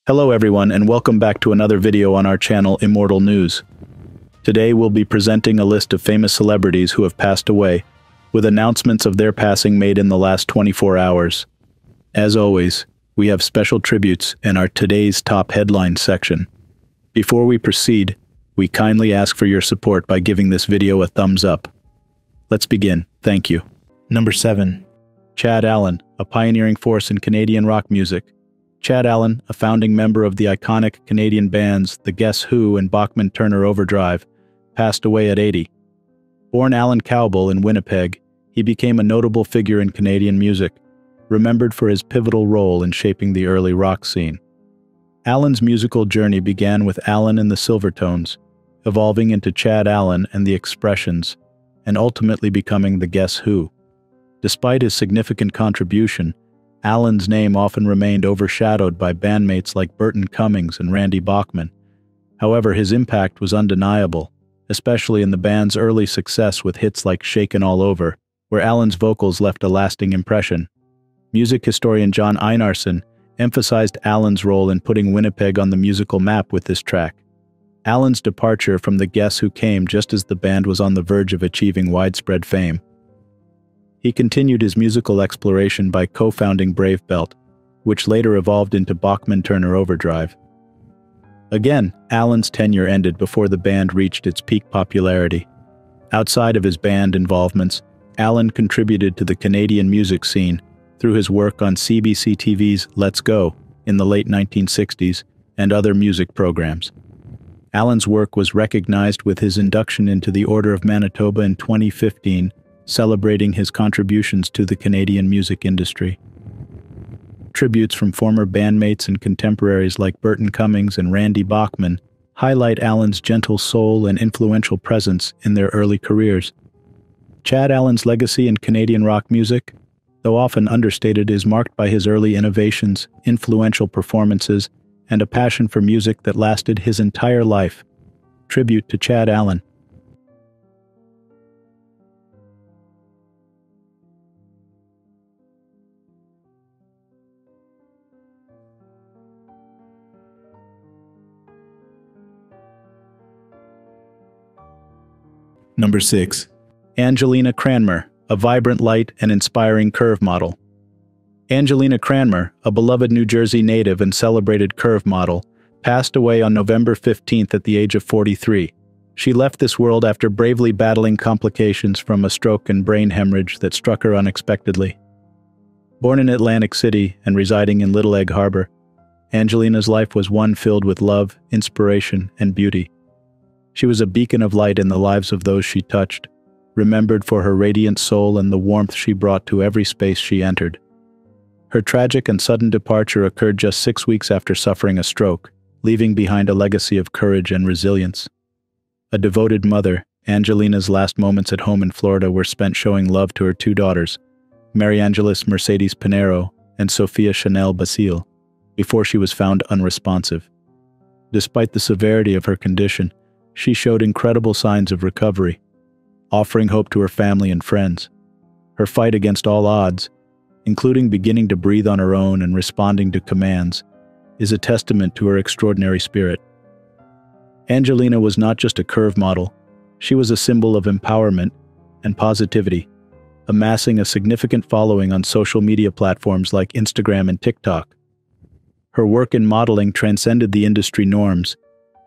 Hello everyone and welcome back to another video on our channel Immortal News. Today we'll be presenting a list of famous celebrities who have passed away, with announcements of their passing made in the last 24 hours. As always, we have special tributes in our Today's Top Headlines section. Before we proceed, we kindly ask for your support by giving this video a thumbs up. Let's begin. Thank you. Number 7. Chad Allan, a pioneering force in Canadian rock music. Chad Allan, a founding member of the iconic Canadian bands The Guess Who and Bachman-Turner Overdrive, passed away at 80. Born Alan Cowbell in Winnipeg, he became a notable figure in Canadian music, remembered for his pivotal role in shaping the early rock scene. Allan's musical journey began with Allan and the Silvertones, evolving into Chad Allan and the Expressions, and ultimately becoming The Guess Who. Despite his significant contribution, Allan's name often remained overshadowed by bandmates like Burton Cummings and Randy Bachman. However, his impact was undeniable, especially in the band's early success with hits like Shakin' All Over, where Allan's vocals left a lasting impression. Music historian John Einarsson emphasized Allan's role in putting Winnipeg on the musical map with this track. Allan's departure from the Guess Who came just as the band was on the verge of achieving widespread fame. He continued his musical exploration by co-founding Brave Belt, which later evolved into Bachman-Turner Overdrive. Again, Allan's tenure ended before the band reached its peak popularity. Outside of his band involvements, Allan contributed to the Canadian music scene through his work on CBC TV's Let's Go in the late 1960s and other music programs. Allan's work was recognized with his induction into the Order of Manitoba in 2015, celebrating his contributions to the Canadian music industry. Tributes from former bandmates and contemporaries like Burton Cummings and Randy Bachman highlight Allan's gentle soul and influential presence in their early careers. Chad Allan's legacy in Canadian rock music, though often understated, is marked by his early innovations, influential performances, and a passion for music that lasted his entire life. Tribute to Chad Allan. Number 6. Angelina Cranmer, a vibrant light and inspiring curve model. Angelina Cranmer, a beloved New Jersey native and celebrated curve model, passed away on November 15th at the age of 43. She left this world after bravely battling complications from a stroke and brain hemorrhage that struck her unexpectedly. Born in Atlantic City and residing in Little Egg Harbor, Angelina's life was one filled with love, inspiration, and beauty. She was a beacon of light in the lives of those she touched, remembered for her radiant soul and the warmth she brought to every space she entered. Her tragic and sudden departure occurred just 6 weeks after suffering a stroke, leaving behind a legacy of courage and resilience. A devoted mother, Angelina's last moments at home in Florida were spent showing love to her 2 daughters, Mary Angeles Mercedes Pinero and Sophia Chanel Basile, before she was found unresponsive. Despite the severity of her condition, she showed incredible signs of recovery, offering hope to her family and friends. Her fight against all odds, including beginning to breathe on her own and responding to commands, is a testament to her extraordinary spirit. Angelina was not just a curve model, she was a symbol of empowerment and positivity, amassing a significant following on social media platforms like Instagram and TikTok. Her work in modeling transcended the industry norms,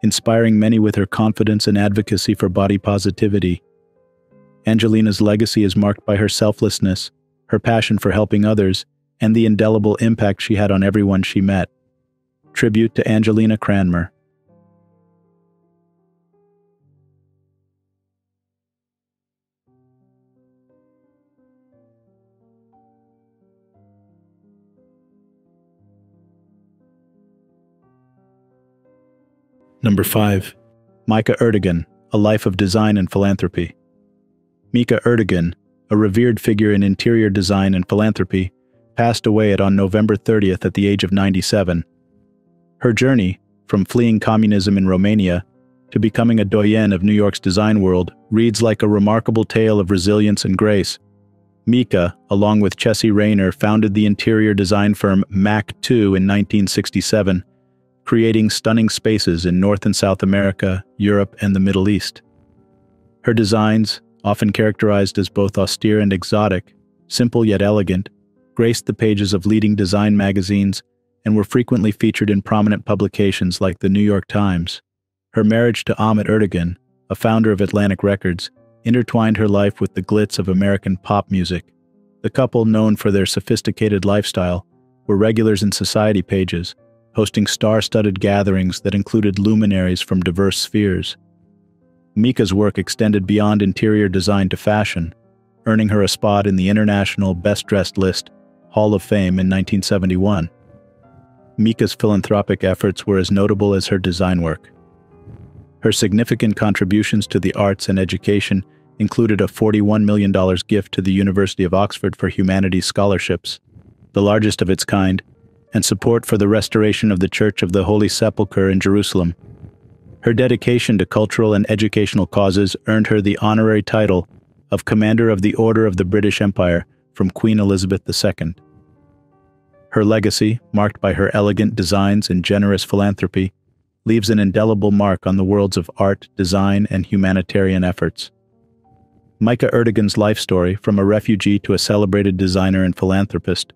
inspiring many with her confidence and advocacy for body positivity. Angelina's legacy is marked by her selflessness, her passion for helping others, and the indelible impact she had on everyone she met. Tribute to Angelina Cranmer. Number 5. Mika Erdogan, A Life of Design and Philanthropy. Mika Erdogan, a revered figure in interior design and philanthropy, passed away on November 30th at the age of 97. Her journey, from fleeing communism in Romania to becoming a doyenne of New York's design world, reads like a remarkable tale of resilience and grace. Mika, along with Chessie Rayner, founded the interior design firm Mac 2 in 1967, creating stunning spaces in North and South America, Europe, and the Middle East. Her designs, often characterized as both austere and exotic, simple yet elegant, graced the pages of leading design magazines and were frequently featured in prominent publications like the New York Times. Her marriage to Ahmet Ertegun, a founder of Atlantic Records, intertwined her life with the glitz of American pop music. The couple, known for their sophisticated lifestyle, were regulars in society pages, hosting star-studded gatherings that included luminaries from diverse spheres. Mika's work extended beyond interior design to fashion, earning her a spot in the International Best Dressed List Hall of Fame in 1971. Mika's philanthropic efforts were as notable as her design work. Her significant contributions to the arts and education included a $41 million gift to the University of Oxford for Humanities scholarships, the largest of its kind, and support for the restoration of the Church of the Holy Sepulchre in Jerusalem. Her dedication to cultural and educational causes earned her the honorary title of Commander of the Order of the British Empire from Queen Elizabeth II. Her legacy, marked by her elegant designs and generous philanthropy, leaves an indelible mark on the worlds of art, design, and humanitarian efforts. Mika Ertegun's life story, from a refugee to a celebrated designer and philanthropist,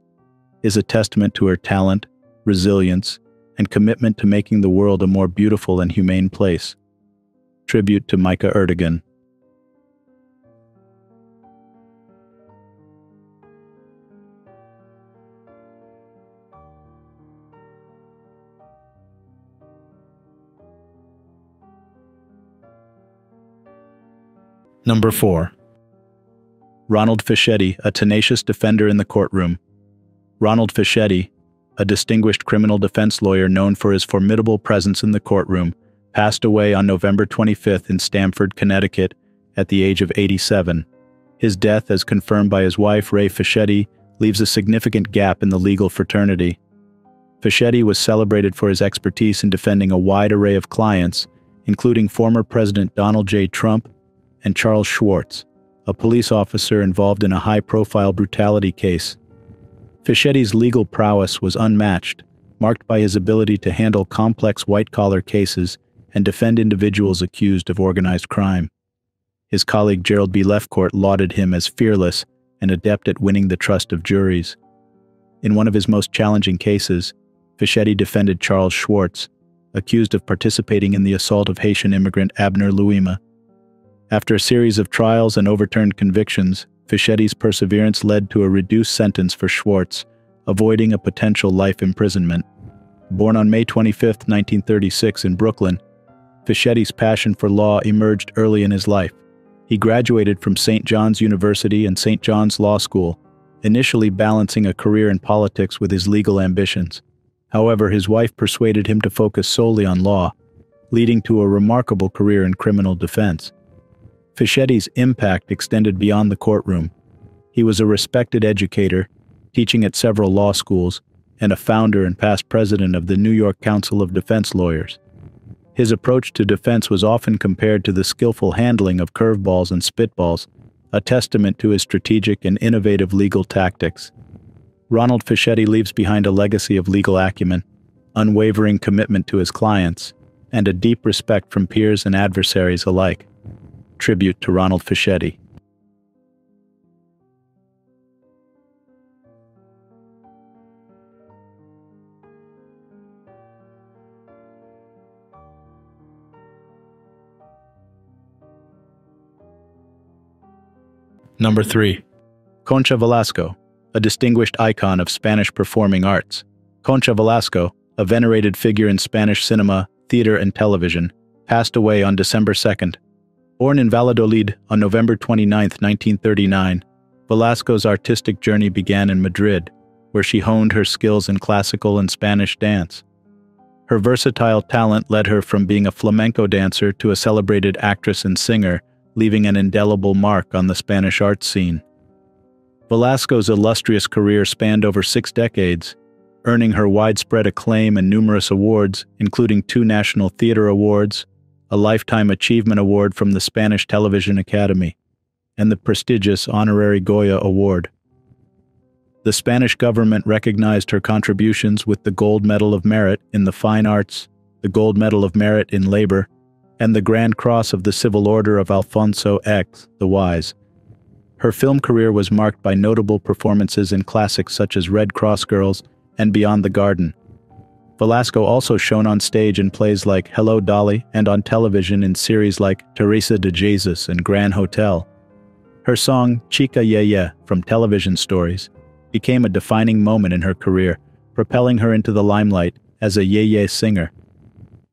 is a testament to her talent, resilience, and commitment to making the world a more beautiful and humane place. Tribute to Mika Ertegun. Number 4. Ronald Fischetti, a tenacious defender in the courtroom. Ronald Fischetti, a distinguished criminal defense lawyer known for his formidable presence in the courtroom, passed away on November 25th in Stamford, Connecticut, at the age of 87. His death, as confirmed by his wife, Ray Fischetti, leaves a significant gap in the legal fraternity. Fischetti was celebrated for his expertise in defending a wide array of clients, including former President Donald J. Trump and Charles Schwartz, a police officer involved in a high-profile brutality case. Fischetti's legal prowess was unmatched, marked by his ability to handle complex white-collar cases and defend individuals accused of organized crime. His colleague Gerald B. Lefcourt lauded him as fearless and adept at winning the trust of juries. In one of his most challenging cases, Fischetti defended Charles Schwartz, accused of participating in the assault of Haitian immigrant Abner Louima. After a series of trials and overturned convictions, Fischetti's perseverance led to a reduced sentence for Schwartz, avoiding a potential life imprisonment. Born on May 25, 1936 in Brooklyn, Fischetti's passion for law emerged early in his life. He graduated from St. John's University and St. John's Law School, initially balancing a career in politics with his legal ambitions. However, his wife persuaded him to focus solely on law, leading to a remarkable career in criminal defense. Fischetti's impact extended beyond the courtroom. He was a respected educator, teaching at several law schools, and a founder and past president of the New York Council of Defense Lawyers. His approach to defense was often compared to the skillful handling of curveballs and spitballs, a testament to his strategic and innovative legal tactics. Ronald Fischetti leaves behind a legacy of legal acumen, unwavering commitment to his clients, and a deep respect from peers and adversaries alike. Tribute to Ronald Fischetti. Number 3. Concha Velasco, a distinguished icon of Spanish performing arts. Concha Velasco, a venerated figure in Spanish cinema, theater, and television, passed away on December 2nd. Born in Valladolid on November 29, 1939, Velasco's artistic journey began in Madrid, where she honed her skills in classical and Spanish dance. Her versatile talent led her from being a flamenco dancer to a celebrated actress and singer, leaving an indelible mark on the Spanish art scene. Velasco's illustrious career spanned over 6 decades, earning her widespread acclaim and numerous awards, including 2 National Theater Awards, a Lifetime Achievement Award from the Spanish Television Academy, and the prestigious honorary Goya Award. The Spanish government recognized her contributions with the Gold Medal of Merit in the Fine Arts, the Gold Medal of Merit in Labor, and the Grand Cross of the Civil Order of Alfonso X the Wise. Her film career was marked by notable performances in classics such as Red Cross Girls and Beyond the Garden. Velasco also shone on stage in plays like Hello, Dolly and on television in series like Teresa de Jesus and Grand Hotel. Her song Chica Ye Ye from television stories became a defining moment in her career, propelling her into the limelight as a yeye singer.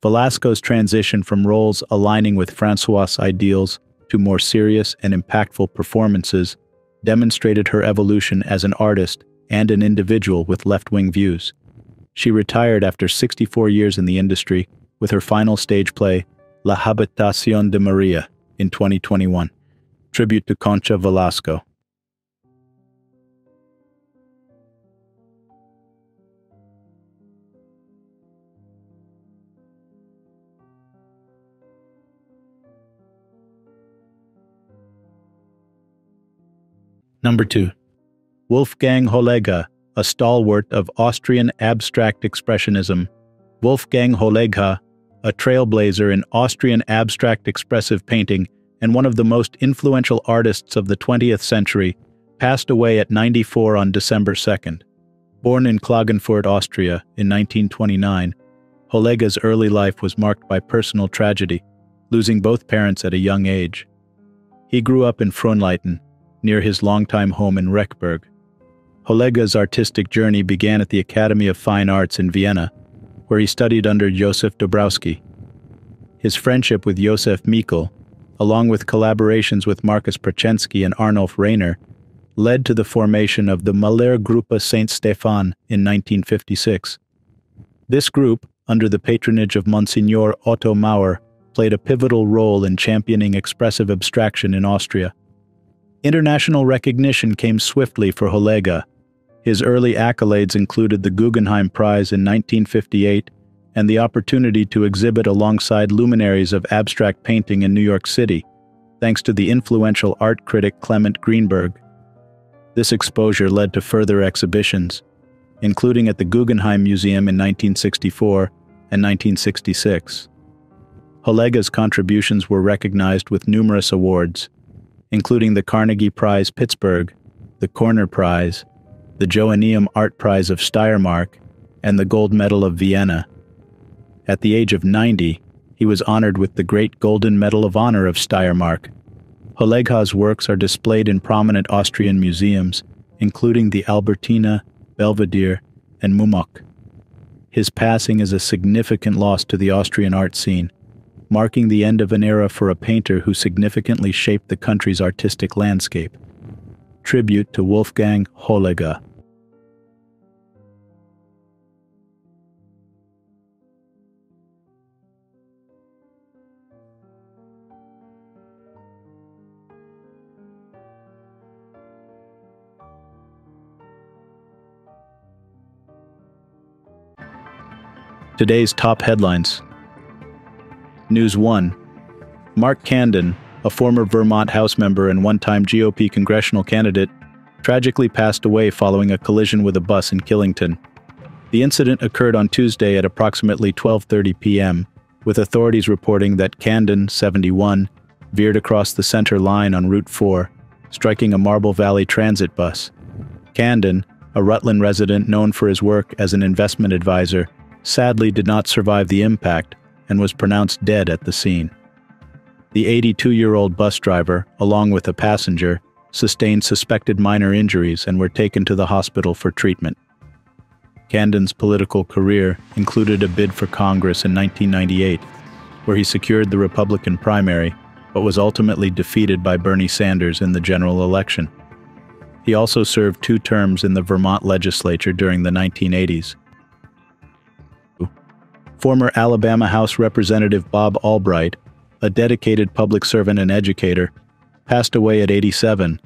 Velasco's transition from roles aligning with Francois' ideals to more serious and impactful performances demonstrated her evolution as an artist and an individual with left-wing views. She retired after 64 years in the industry with her final stage play, La Habitación de María, in 2021. Tribute to Concha Velasco. Number 2. Wolfgang Holegga, a stalwart of Austrian abstract expressionism. Wolfgang Holegga, a trailblazer in Austrian abstract expressive painting and one of the most influential artists of the 20th century, passed away at 94 on December 2nd. Born in Klagenfurt, Austria, in 1929, Holegga's early life was marked by personal tragedy, losing both parents at a young age. He grew up in Frohnleiten, near his longtime home in Rechberg. Holegga's artistic journey began at the Academy of Fine Arts in Vienna, where he studied under Josef Dobrowski. His friendship with Josef Mikl, along with collaborations with Marcus Prochensky and Arnulf Rainer, led to the formation of the Malergruppe Saint Stefan in 1956. This group, under the patronage of Monsignor Otto Mauer, played a pivotal role in championing expressive abstraction in Austria. International recognition came swiftly for Holegga. His early accolades included the Guggenheim Prize in 1958 and the opportunity to exhibit alongside luminaries of abstract painting in New York City, thanks to the influential art critic Clement Greenberg. This exposure led to further exhibitions, including at the Guggenheim Museum in 1964 and 1966. Holegga's contributions were recognized with numerous awards, including the Carnegie Prize Pittsburgh, the Corner Prize, the Joanneum Art Prize of Steiermark, and the Gold Medal of Vienna. At the age of 90, he was honored with the Great Golden Medal of Honor of Steiermark. Holegga's works are displayed in prominent Austrian museums, including the Albertina, Belvedere, and Mumok. His passing is a significant loss to the Austrian art scene, marking the end of an era for a painter who significantly shaped the country's artistic landscape. Tribute to Wolfgang Holegga. Today's top headlines. News 1. Mark Candon, a former Vermont House member and one-time GOP congressional candidate, tragically passed away following a collision with a bus in Killington. The incident occurred on Tuesday at approximately 12:30 p.m., with authorities reporting that Candon, 71, veered across the center line on Route 4, striking a Marble Valley Transit bus. Candon, a Rutland resident known for his work as an investment advisor, sadly did not survive the impact and was pronounced dead at the scene. The 82-year-old bus driver, along with a passenger, sustained suspected minor injuries and were taken to the hospital for treatment. Candon's political career included a bid for Congress in 1998, where he secured the Republican primary, but was ultimately defeated by Bernie Sanders in the general election. He also served 2 terms in the Vermont legislature during the 1980s. Former Alabama House Representative Bob Albright, a dedicated public servant and educator, passed away at 87.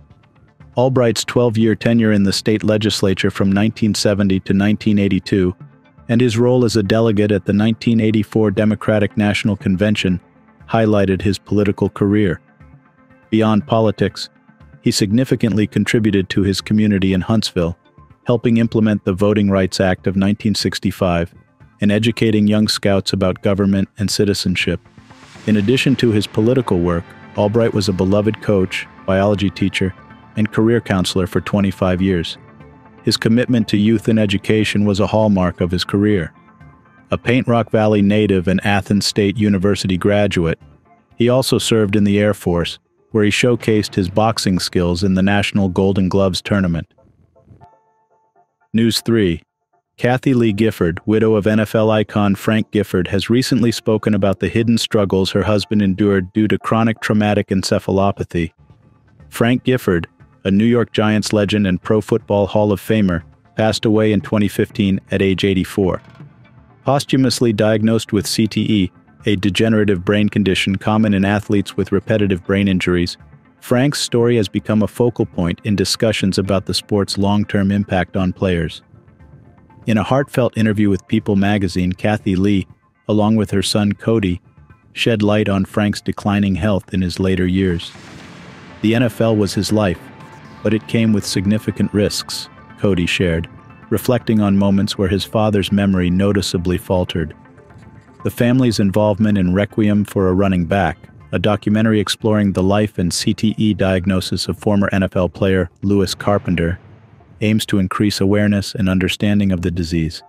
Albright's 12-year tenure in the state legislature from 1970 to 1982, and his role as a delegate at the 1984 Democratic National Convention, highlighted his political career. Beyond politics, he significantly contributed to his community in Huntsville, helping implement the Voting Rights Act of 1965 and educating young scouts about government and citizenship. In addition to his political work, Albright was a beloved coach, biology teacher, and career counselor for 25 years. His commitment to youth and education was a hallmark of his career. A Paint Rock Valley native and Athens State University graduate, he also served in the Air Force, where he showcased his boxing skills in the National Golden Gloves tournament. News 3. Kathy Lee Gifford, widow of NFL icon Frank Gifford, has recently spoken about the hidden struggles her husband endured due to chronic traumatic encephalopathy. Frank Gifford, a New York Giants legend and Pro Football Hall of Famer, passed away in 2015 at age 84. Posthumously diagnosed with CTE, a degenerative brain condition common in athletes with repetitive brain injuries, Frank's story has become a focal point in discussions about the sport's long-term impact on players. In a heartfelt interview with People magazine, Kathy Lee, along with her son Cody, shed light on Frank's declining health in his later years. The NFL was his life, but it came with significant risks, Cody shared, reflecting on moments where his father's memory noticeably faltered. The family's involvement in Requiem for a Running Back, a documentary exploring the life and CTE diagnosis of former NFL player Louis Carpenter, aims to increase awareness and understanding of the disease.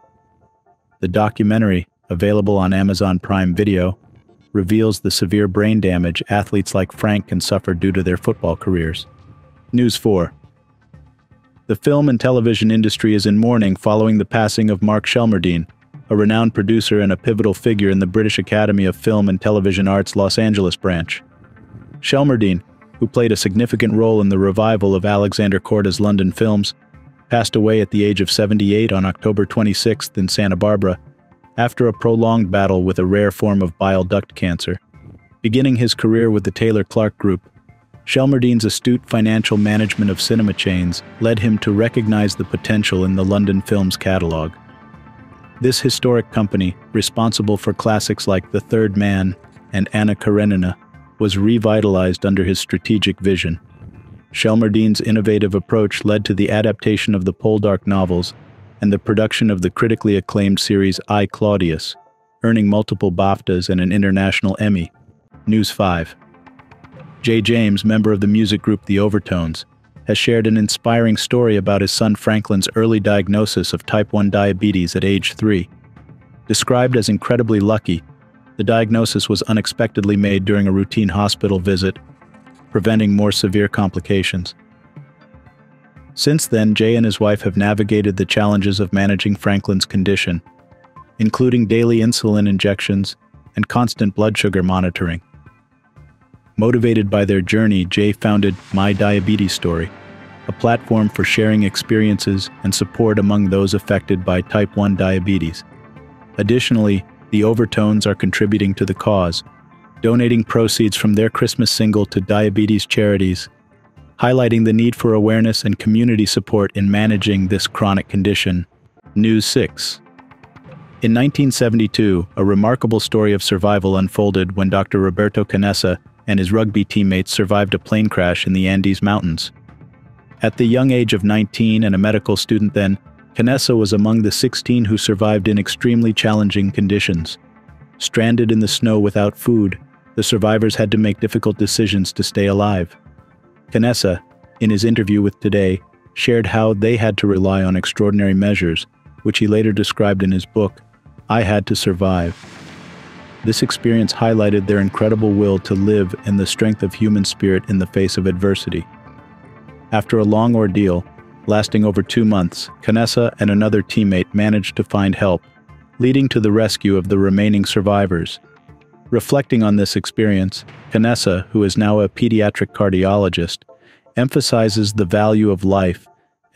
The documentary, available on Amazon Prime Video, reveals the severe brain damage athletes like Frank can suffer due to their football careers. News 4. The film and television industry is in mourning following the passing of Mark Shelmerdine, a renowned producer and a pivotal figure in the British Academy of Film and Television Arts Los Angeles branch. Shelmerdine, who played a significant role in the revival of Alexander Korda's London films, passed away at the age of 78 on October 26 in Santa Barbara, after a prolonged battle with a rare form of bile duct cancer. Beginning his career with the Taylor Clark Group, Shelmerdine's astute financial management of cinema chains led him to recognize the potential in the London Films catalog. This historic company, responsible for classics like The Third Man and Anna Karenina, was revitalized under his strategic vision. Shelmerdine's innovative approach led to the adaptation of the Poldark novels and the production of the critically acclaimed series I, Claudius, earning multiple BAFTAs and an international Emmy. News 5. Jay James, member of the music group The Overtones, has shared an inspiring story about his son Franklin's early diagnosis of type 1 diabetes at age 3. Described as incredibly lucky, the diagnosis was unexpectedly made during a routine hospital visit, preventing more severe complications. Since then, Jay and his wife have navigated the challenges of managing Franklin's condition, including daily insulin injections and constant blood sugar monitoring. Motivated by their journey, Jay founded My Diabetes Story, a platform for sharing experiences and support among those affected by type 1 diabetes. Additionally, the Overtones are contributing to the cause, donating proceeds from their Christmas single to diabetes charities, highlighting the need for awareness and community support in managing this chronic condition. News 6. In 1972, a remarkable story of survival unfolded when Dr. Roberto Canessa and his rugby teammates survived a plane crash in the Andes Mountains. At the young age of 19 and a medical student then, Canessa was among the 16 who survived in extremely challenging conditions. Stranded in the snow without food, the survivors had to make difficult decisions to stay alive. Canessa, in his interview with Today, shared how they had to rely on extraordinary measures, which he later described in his book, I Had to Survive. This experience highlighted their incredible will to live and the strength of human spirit in the face of adversity. After a long ordeal, lasting over 2 months, Canessa and another teammate managed to find help, leading to the rescue of the remaining survivors. Reflecting on this experience, Canessa, who is now a pediatric cardiologist, emphasizes the value of life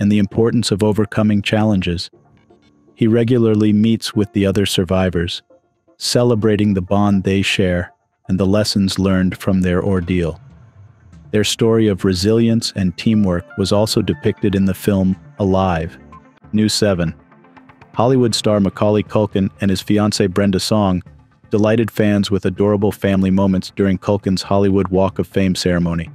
and the importance of overcoming challenges. He regularly meets with the other survivors, celebrating the bond they share and the lessons learned from their ordeal. Their story of resilience and teamwork was also depicted in the film Alive. News 7. Hollywood star Macaulay Culkin and his fiancée Brenda Song delighted fans with adorable family moments during Culkin's Hollywood Walk of Fame ceremony.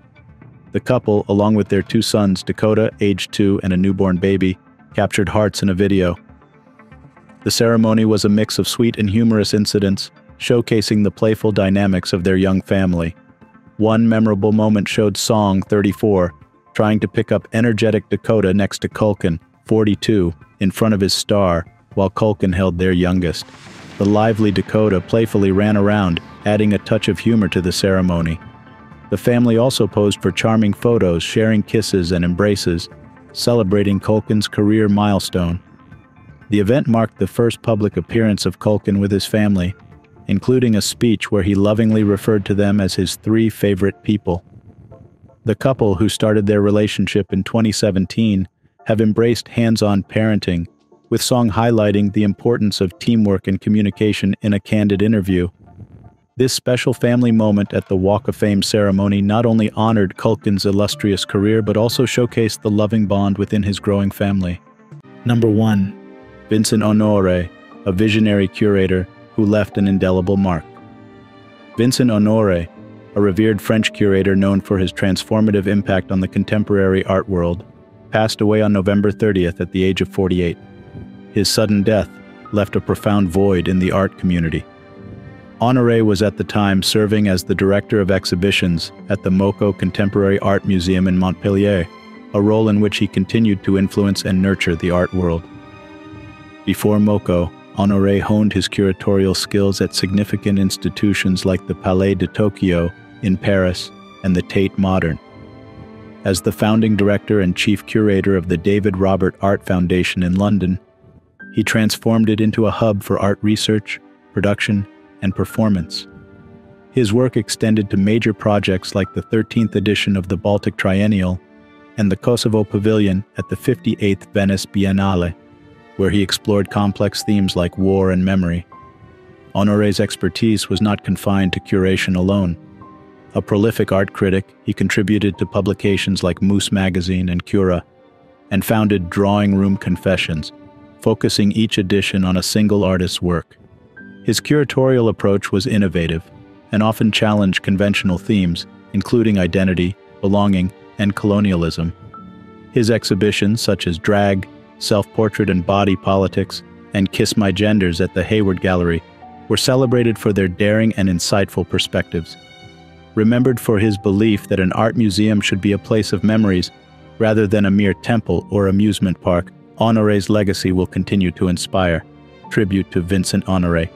The couple, along with their 2 sons, Dakota, age 2, and a newborn baby, captured hearts in a video. The ceremony was a mix of sweet and humorous incidents, showcasing the playful dynamics of their young family. One memorable moment showed Song, 34, trying to pick up energetic Dakota next to Culkin, 42, in front of his star, while Culkin held their youngest. The lively Dakota playfully ran around, adding a touch of humor to the ceremony. The family also posed for charming photos, sharing kisses and embraces, celebrating Culkin's career milestone. The event marked the first public appearance of Culkin with his family, including a speech where he lovingly referred to them as his 3 favorite people. The couple, who started their relationship in 2017, have embraced hands-on parenting, with Song highlighting the importance of teamwork and communication in a candid interview. This special family moment at the Walk of Fame ceremony not only honored Culkin's illustrious career but also showcased the loving bond within his growing family. Number 1. Vincent Honoré, a visionary curator who left an indelible mark. Vincent Honoré, a revered French curator known for his transformative impact on the contemporary art world, passed away on November 30th at the age of 48. His sudden death left a profound void in the art community. Honoré was at the time serving as the director of exhibitions at the MoCo Contemporary Art Museum in Montpellier, a role in which he continued to influence and nurture the art world. Before MoCo, Honoré honed his curatorial skills at significant institutions like the Palais de Tokyo in Paris and the Tate Modern. As the founding director and chief curator of the David Robert Art Foundation in London, he transformed it into a hub for art research, production, and performance. His work extended to major projects like the 13th edition of the Baltic Triennial and the Kosovo Pavilion at the 58th Venice Biennale, where he explored complex themes like war and memory. Honoré's expertise was not confined to curation alone. A prolific art critic, he contributed to publications like Moose Magazine and Cura, and founded Drawing Room Confessions, focusing each edition on a single artist's work. His curatorial approach was innovative and often challenged conventional themes, including identity, belonging, and colonialism. His exhibitions, such as Drag, Self-Portrait and Body Politics, and Kiss My Genders at the Hayward Gallery, were celebrated for their daring and insightful perspectives. Remembered for his belief that an art museum should be a place of memories rather than a mere temple or amusement park, Honoré's legacy will continue to inspire. Tribute to Vincent Honoré.